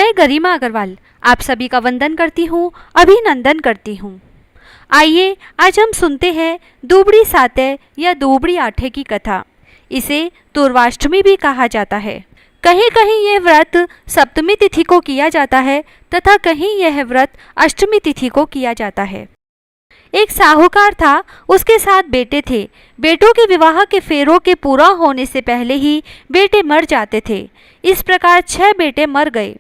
मैं गरिमा अग्रवाल आप सभी का वंदन करती हूँ, अभिनंदन करती हूँ। आइए आज हम सुनते हैं दुबड़ी साते या दुबड़ी आठे की कथा। इसे दुर्वाष्टमी भी कहा जाता है। कहीं कहीं यह व्रत सप्तमी तिथि को किया जाता है तथा कहीं यह व्रत अष्टमी तिथि को किया जाता है। एक साहूकार था, उसके 7 बेटे थे। बेटों के विवाह के फेरों के पूरा होने से पहले ही बेटे मर जाते थे। इस प्रकार 6 बेटे मर गए।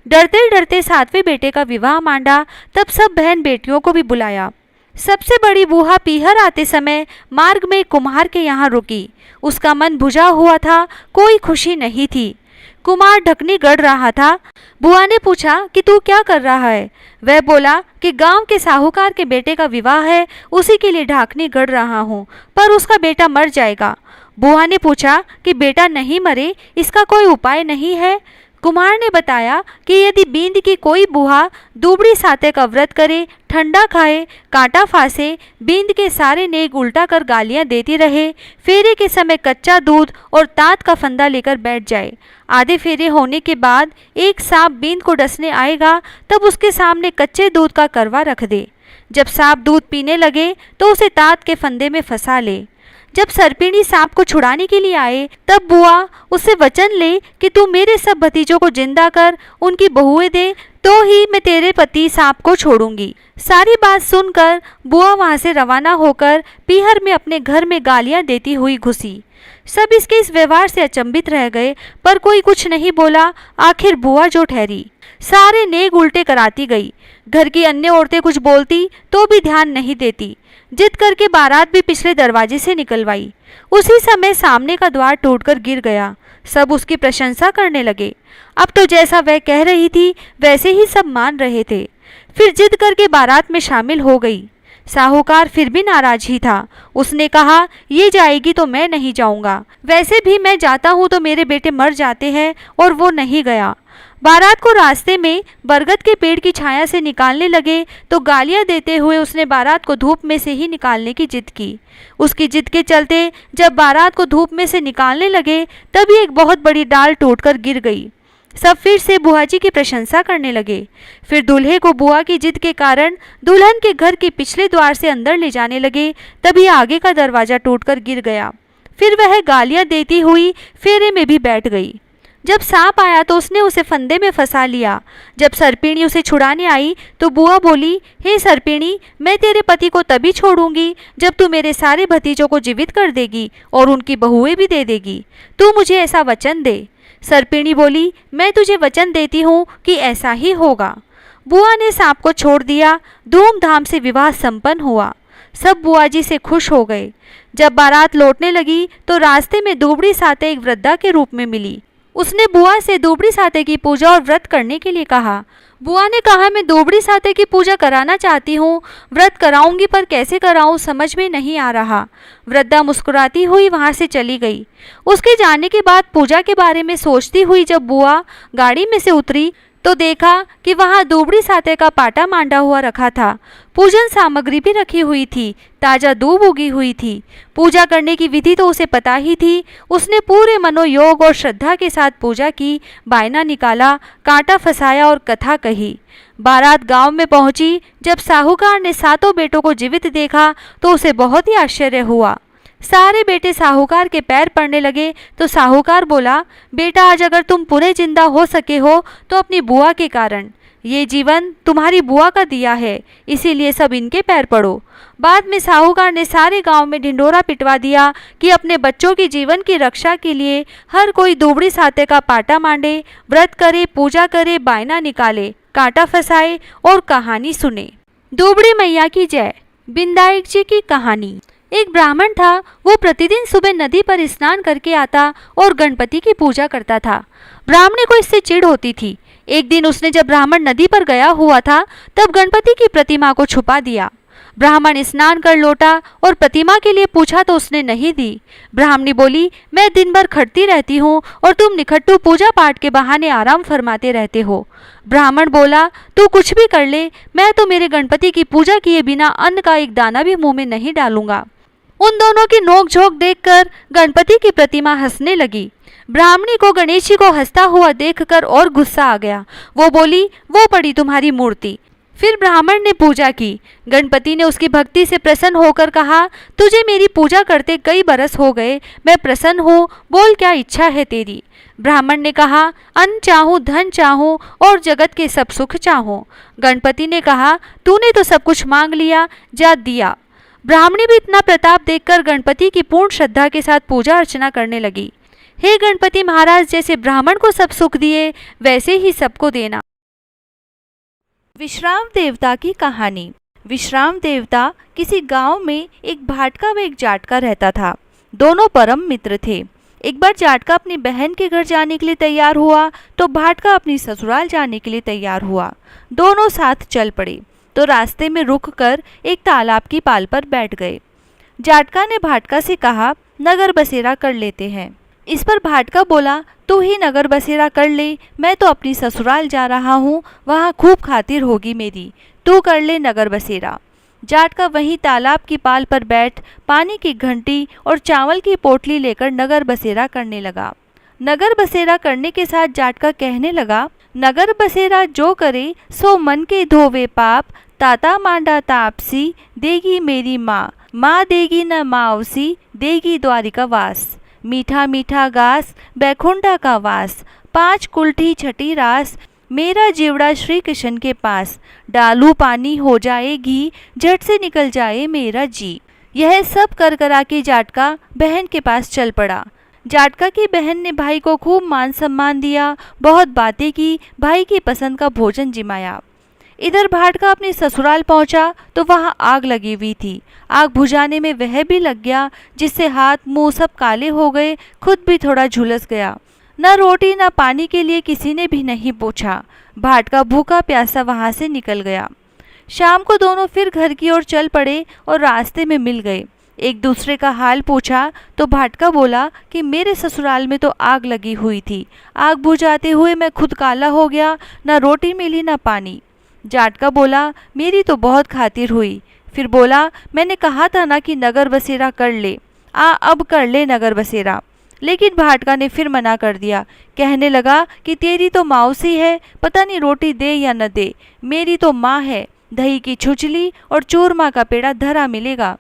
डरते डरते 7वें बेटे का विवाह मांडा। तब सब बहन बेटियों को भी बुलाया। सबसे बड़ी बूहा पीहर आते समय मार्ग में कुम्हार के यहाँ रुकी। उसका मन बुझा हुआ था, कोई खुशी नहीं थी। कुम्हार ढकनी गढ़ रहा था। बुआ ने पूछा कि तू क्या कर रहा है? वह बोला कि गांव के साहूकार के बेटे का विवाह है, उसी के लिए ढाकनी गढ़ रहा हूँ, पर उसका बेटा मर जाएगा। बुआ ने पूछा कि बेटा नहीं मरे, इसका कोई उपाय नहीं है? कुम्हार ने बताया कि यदि बींद की कोई बूहा दुबड़ी साते का व्रत करे, ठंडा खाए, कांटा फांसे, बींद के सारे नेग उल्टा कर गालियां देती रहे, फेरे के समय कच्चा दूध और तात का फंदा लेकर बैठ जाए। आधे फेरे होने के बाद एक सांप बींद को डसने आएगा, तब उसके सामने कच्चे दूध का करवा रख दे। जब सांप दूध पीने लगे तो उसे तात के फंदे में फंसा ले। जब सर्पिणी सांप को छुड़ाने के लिए आए, तब बुआ उससे वचन ले कि तू मेरे सब भतीजों को जिंदा कर, उनकी बहुएं दे, तो ही मैं तेरे पति सांप को छोड़ूंगी। सारी बात सुनकर बुआ वहां से रवाना होकर पीहर में अपने घर में गालियां देती हुई घुसी। सब इसके इस व्यवहार से अचंभित रह गए, पर कोई कुछ नहीं बोला। आखिर बुआ जो ठहरी, सारे नेग उल्टे कराती गई। घर की अन्य औरतें कुछ बोलती तो भी ध्यान नहीं देती। जिद करके बारात भी पिछले दरवाजे से निकलवाई। उसी समय सामने का द्वार टूटकर गिर गया। सब उसकी प्रशंसा करने लगे। अब तो जैसा वह कह रही थी वैसे ही सब मान रहे थे। फिर जिद करके बारात में शामिल हो गई। साहूकार फिर भी नाराज ही था। उसने कहा, ये जाएगी तो मैं नहीं जाऊंगा। वैसे भी मैं जाता हूँ तो मेरे बेटे मर जाते हैं, और वो नहीं गया। बारात को रास्ते में बरगद के पेड़ की छाया से निकालने लगे तो गालियां देते हुए उसने बारात को धूप में से ही निकालने की जिद की। उसकी जिद के चलते जब बारात को धूप में से निकालने लगे, तभी एक बहुत बड़ी डाल टूटकर गिर गई। सब फिर से बुआ जी की प्रशंसा करने लगे। फिर दूल्हे को बुआ की जिद के कारण दुल्हन के घर के पिछले द्वार से अंदर ले जाने लगे, तभी आगे का दरवाजा टूटकर गिर गया। फिर वह गालियां देती हुई फेरे में भी बैठ गई। जब सांप आया तो उसने उसे फंदे में फंसा लिया। जब सर्पिणी उसे छुड़ाने आई तो बुआ बोली, हे सर्पिणी, मैं तेरे पति को तभी छोड़ूंगी जब तू मेरे सारे भतीजों को जीवित कर देगी और उनकी बहुएं भी दे देगी। तू मुझे ऐसा वचन दे। सर्पिणी बोली, मैं तुझे वचन देती हूँ कि ऐसा ही होगा। बुआ ने सांप को छोड़ दिया। धूमधाम से विवाह संपन्न हुआ। सब बुआ जी से खुश हो गए। जब बारात लौटने लगी तो रास्ते में दुबड़ी साते एक वृद्धा के रूप में मिली। उसने बुआ से दुबड़ी साते की पूजा और व्रत करने के लिए कहा। बुआ ने कहा, मैं दुबड़ी साते की पूजा कराना चाहती हूँ, व्रत कराऊंगी, पर कैसे कराऊं समझ में नहीं आ रहा। वृद्धा मुस्कुराती हुई वहां से चली गई। उसके जाने के बाद पूजा के बारे में सोचती हुई जब बुआ गाड़ी में से उतरी तो देखा कि वहां दुबड़ी साते का पाटा मांडा हुआ रखा था। पूजन सामग्री भी रखी हुई थी। ताजा दूब उगी हुई थी। पूजा करने की विधि तो उसे पता ही थी। उसने पूरे मनोयोग और श्रद्धा के साथ पूजा की, बायना निकाला, कांटा फंसाया और कथा कही। बारात गांव में पहुंची। जब साहूकार ने 7 बेटों को जीवित देखा तो उसे बहुत ही आश्चर्य हुआ। सारे बेटे साहूकार के पैर पड़ने लगे तो साहूकार बोला, बेटा, आज अगर तुम पुनः जिंदा हो सके हो तो अपनी बुआ के कारण। ये जीवन तुम्हारी बुआ का दिया है, इसीलिए सब इनके पैर पड़ो। बाद में साहूकार ने सारे गांव में ढिंडोरा पिटवा दिया कि अपने बच्चों के जीवन की रक्षा के लिए हर कोई दुबड़ी साते का पाटा मांडे, व्रत करे, पूजा करे, बायना निकाले, कांटा फंसाए और कहानी सुने। दुबड़ी मैया की जय। बिंदायक जी की कहानी। एक ब्राह्मण था। वो प्रतिदिन सुबह नदी पर स्नान करके आता और गणपति की पूजा करता था। ब्राह्मण को इससे चिढ़ होती थी। एक दिन उसने जब ब्राह्मण नदी पर गया हुआ था तब गणपति की प्रतिमा को छुपा दिया। ब्राह्मण स्नान कर लौटा और प्रतिमा के लिए पूछा तो उसने नहीं दी। ब्राह्मणी बोली, मैं दिन भर खटती रहती हूँ और तुम निखट्टू पूजा पाठ के बहाने आराम फरमाते रहते हो। ब्राह्मण बोला, तू कुछ भी कर ले, मैं तो मेरे गणपति की पूजा किए बिना अन्न का एक दाना भी मुंह में नहीं डालूंगा। उन दोनों की नोक झोंक देखकर गणपति की प्रतिमा हंसने लगी। ब्राह्मणी को गणेश जी को हंसता हुआ देखकर और गुस्सा आ गया। वो बोली, वो पड़ी तुम्हारी मूर्ति। फिर ब्राह्मण ने पूजा की। गणपति ने उसकी भक्ति से प्रसन्न होकर कहा, तुझे मेरी पूजा करते कई बरस हो गए, मैं प्रसन्न हूँ, बोल क्या इच्छा है तेरी। ब्राह्मण ने कहा, अन्न चाहूँ, धन चाहूँ और जगत के सब सुख चाहूँ। गणपति ने कहा, तूने तो सब कुछ मांग लिया, जा दिया। ब्राह्मणी भी इतना प्रताप देखकर गणपति की पूर्ण श्रद्धा के साथ पूजा अर्चना करने लगी। हे गणपति महाराज, जैसे ब्राह्मण को सब सुख दिए वैसे ही सबको देना। विश्राम देवता की कहानी। विश्राम देवता किसी गांव में एक भाटका व एक जाटका रहता था। दोनों परम मित्र थे। एक बार जाटका अपनी बहन के घर जाने के लिए तैयार हुआ तो भाटका अपनी ससुराल जाने के लिए तैयार हुआ। दोनों साथ चल पड़े तो रास्ते में रुक कर एक तालाब की पाल पर बैठ गए। जाटका ने भाटका से कहा, नगर बसेरा कर लेते हैं। इस पर भाटका बोला, तू ही नगर बसेरा कर ले, मैं तो अपनी ससुराल जा रहा हूँ, वहाँ खूब खातिर होगी मेरी, तू कर ले नगर बसेरा। जाटका वहीं तालाब की पाल पर बैठ पानी की घंटी और चावल की पोटली लेकर नगर बसेरा करने लगा। नगर बसेरा करने के साथ जाटका कहने लगा, नगर बसेरा जो करे सो मन के धोवे पाप, ताता मांडा तापसी देगी मेरी माँ, माँ देगी न मावसी देगी द्वारिका वास। मीठा मीठा गास बैकुंठा का वास, 5 कुल्ठी छठी रास, मेरा जीवड़ा श्री कृष्ण के पास। डालू पानी हो जाए घी, झट से निकल जाए मेरा जी। यह सब कर करा के जाटका बहन के पास चल पड़ा। जाटका की बहन ने भाई को खूब मान सम्मान दिया, बहुत बातें की, भाई की पसंद का भोजन जिमाया। इधर भाटका अपने ससुराल पहुंचा तो वहां आग लगी हुई थी। आग बुझाने में वह भी लग गया, जिससे हाथ मुंह सब काले हो गए, खुद भी थोड़ा झुलस गया। न रोटी न पानी के लिए किसी ने भी नहीं पूछा। भाटका भूखा प्यासा वहां से निकल गया। शाम को दोनों फिर घर की ओर चल पड़े और रास्ते में मिल गए। एक दूसरे का हाल पूछा तो भाटका बोला कि मेरे ससुराल में तो आग लगी हुई थी, आग बुझाते हुए मैं खुद काला हो गया, न रोटी मिली न पानी। जाटका बोला, मेरी तो बहुत खातिर हुई। फिर बोला, मैंने कहा था ना कि नगर बसेरा कर ले, अब कर ले नगर बसेरा। लेकिन भाटका ने फिर मना कर दिया। कहने लगा कि तेरी तो मौसी है, पता नहीं रोटी दे या न दे, मेरी तो माँ है, दही की छुचली और चूरमा का पेड़ा धरा मिलेगा।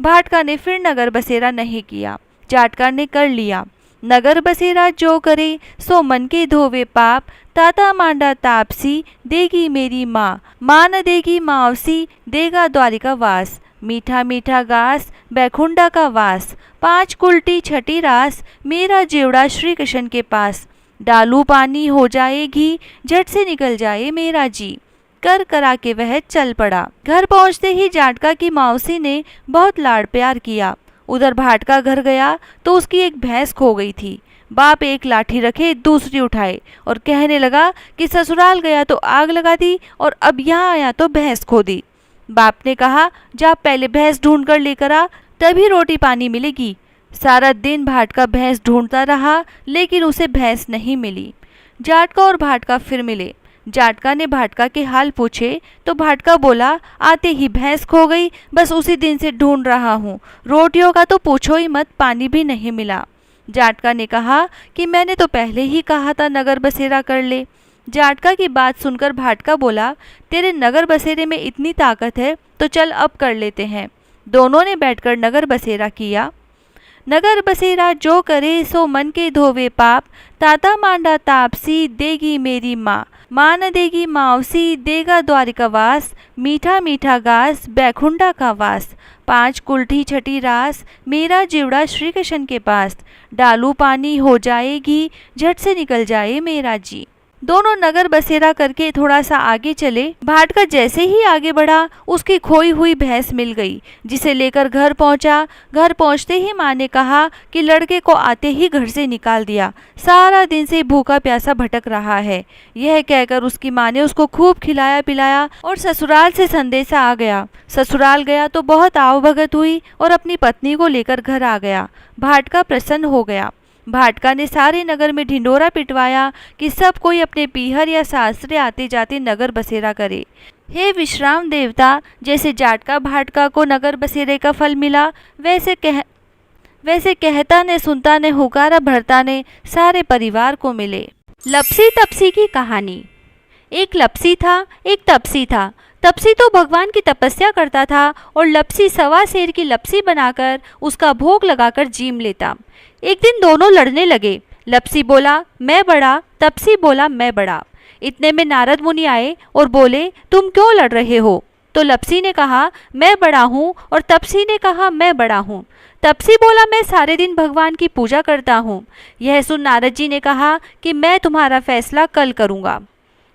भाटका ने फिर नगर बसेरा नहीं किया, जाटका ने कर लिया। नगर बसेरा जो करे सो मन के धोवे पाप, ताता मांडा तापसी देगी मेरी माँ, माँ न देगी मावसी देगा द्वारिका वास। मीठा मीठा गास बैकुंठा का वास, 5 कुल्टी छठी रास, मेरा जीवड़ा श्री कृष्ण के पास। डालू पानी हो जाए घी, झट से निकल जाए मेरा जी। कर करा के वह चल पड़ा। घर पहुंचते ही जाटका की मौसी ने बहुत लाड़ प्यार किया। उधर भाटका घर गया तो उसकी एक भैंस खो गई थी। बाप एक लाठी रखे दूसरी उठाए और कहने लगा कि ससुराल गया तो आग लगा दी और अब यहाँ आया तो भैंस खो दी। बाप ने कहा, जा पहले भैंस ढूंढ कर लेकर आ, तभी रोटी पानी मिलेगी। सारा दिन भाटका भैंस ढूंढता रहा लेकिन उसे भैंस नहीं मिली। जाटका और भाटका फिर मिले। जाटका ने भाटका के हाल पूछे तो भाटका बोला, आते ही भैंस खो गई, बस उसी दिन से ढूंढ रहा हूँ, रोटियों का तो पूछो ही मत, पानी भी नहीं मिला। जाटका ने कहा कि मैंने तो पहले ही कहा था नगर बसेरा कर ले। जाटका की बात सुनकर भाटका बोला, तेरे नगर बसेरे में इतनी ताकत है तो चल अब कर लेते हैं। दोनों ने बैठकर नगर बसेरा किया। नगर बसेरा जो करे सो मन के धोवे पाप, ताता मांडा तापसी देगी मेरी माँ, माँ न देगी मावसी देगा द्वारिका वास। मीठा मीठा गास बैकुंठा का वास, 5 कुल्ठी छठी रास, मेरा जीवड़ा श्री कृष्ण के पास। डालू पानी हो जाएगी, झट से निकल जाए मेरा जी। दोनों नगर बसेरा करके थोड़ा सा आगे चले। भाटका जैसे ही आगे बढ़ा उसकी खोई हुई भैंस मिल गई, जिसे लेकर घर पहुंचा। घर पहुंचते ही माँ ने कहा कि लड़के को आते ही घर से निकाल दिया, सारा दिन से भूखा प्यासा भटक रहा है। यह कहकर उसकी माँ ने उसको खूब खिलाया पिलाया और ससुराल से संदेशा आ गया। ससुराल गया तो बहुत आवभगत हुई और अपनी पत्नी को लेकर घर आ गया। भाटका प्रसन्न हो गया। भाटका ने सारे नगर में ढिंडोरा पिटवाया कि सब कोई अपने पीहर या सासरे आते जाते नगर बसेरा करे। हे विश्राम देवता, जैसे जाटका भाटका को नगर बसेरे का फल मिला वैसे कहता ने सुनता ने हुकारा भरता ने सारे परिवार को मिले। लपसी तपसी की कहानी। एक लपसी था, एक तपसी था। तपसी तो भगवान की तपस्या करता था और लपसी सवा शेर की लपसी बनाकर उसका भोग लगाकर जीम लेता। एक दिन दोनों लड़ने लगे। लपसी बोला मैं बड़ा, तपसी बोला मैं बड़ा। इतने में नारद मुनि आए और बोले तुम क्यों लड़ रहे हो? तो लपसी ने कहा मैं बड़ा हूँ और तपसी ने कहा मैं बड़ा हूँ। तपसी बोला मैं सारे दिन भगवान की पूजा करता हूँ। यह सुन नारद जी ने कहा कि मैं तुम्हारा फैसला कल करूँगा।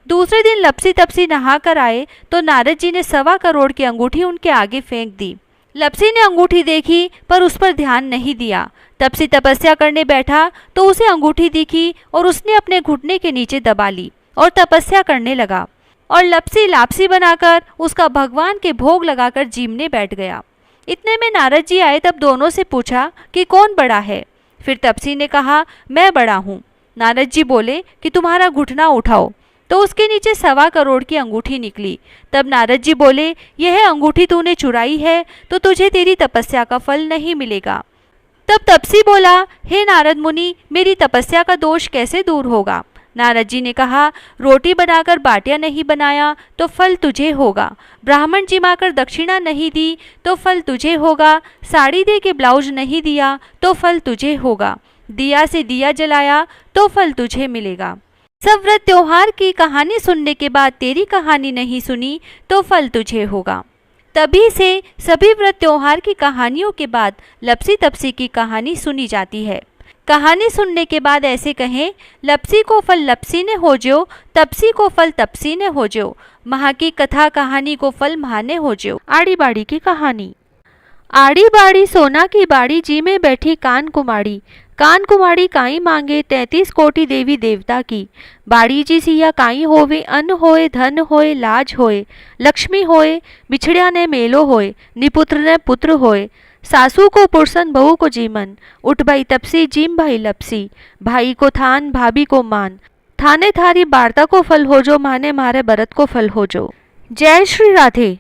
दूसरे दिन लपसी तपसी नहा कर आए तो नारद जी ने 1.25 करोड़ की अंगूठी उनके आगे फेंक दी। लपसी ने अंगूठी देखी पर उस पर ध्यान नहीं दिया। तपसी तपस्या करने बैठा तो उसे अंगूठी दिखी और उसने अपने घुटने के नीचे दबा ली और तपस्या करने लगा। और लपसी लापसी बनाकर उसका भगवान के भोग लगाकर जीमने बैठ गया। इतने में नारद जी आए तब दोनों से पूछा कि कौन बड़ा है? फिर तपसी ने कहा मैं बड़ा हूँ। नारद जी बोले कि तुम्हारा घुटना उठाओ। तो उसके नीचे 1.25 करोड़ की अंगूठी निकली। तब नारद जी बोले यह अंगूठी तूने चुराई है तो तुझे तेरी तपस्या का फल नहीं मिलेगा। तब तपसी बोला हे नारद मुनि, मेरी तपस्या का दोष कैसे दूर होगा? नारद जी ने कहा रोटी बनाकर बाटियां नहीं बनाया तो फल तुझे होगा, ब्राह्मण जिमाकर दक्षिणा नहीं दी तो फल तुझे होगा, साड़ी दे के ब्लाउज नहीं दिया तो फल तुझे होगा, दिया से दिया जलाया तो फल तुझे मिलेगा। सब व्रत त्योहार की कहानी सुनने के बाद तेरी कहानी नहीं सुनी तो फल तुझे होगा। तभी से सभी व्रत त्योहार की कहानियों के बाद लपसी तपसी की कहानी सुनी जाती है। कहानी सुनने के बाद ऐसे कहें लपसी को फल लपसी ने हो जो, तपसी को फल तपसी ने हो जो, महा की कथा कहानी को फल महाने हो जो। आड़ी बाड़ी की कहानी। आड़ी बाड़ी सोना की बाड़ी जी में बैठी कान कुमाड़ी काई मांगे 33 कोटि देवी देवता की। बाड़ी जी सिया काई होवे, अन्न होए धन होए लाज होए, लक्ष्मी होए बिछड़िया ने मेलो होए, निपुत्र ने पुत्र होए, सासू को पुरसन बहू को जीमन, उठ भाई तपसी जीम भाई लपसी, भाई को थान भाभी को मान, थाने थारी वार्ता को फल हो जो, माने मारे भरत को फल हो जो। जय श्री राधे।